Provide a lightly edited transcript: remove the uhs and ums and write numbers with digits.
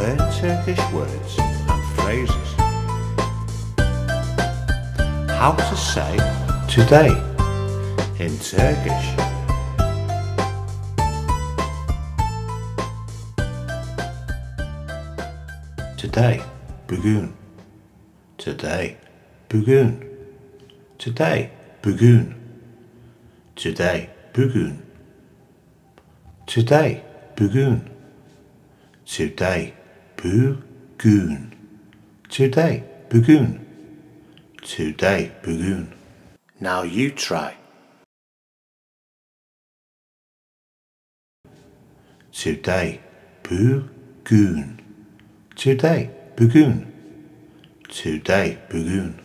Learn Turkish words and phrases. How to say today in Turkish. Today, bugün. Today, bugün. Today, bugün. Today, bugün. Today, bugün. Today, bugün. Today, bugün. Today, bugün. Now you try. Today, bugün. Today, bugün. Today, bugün.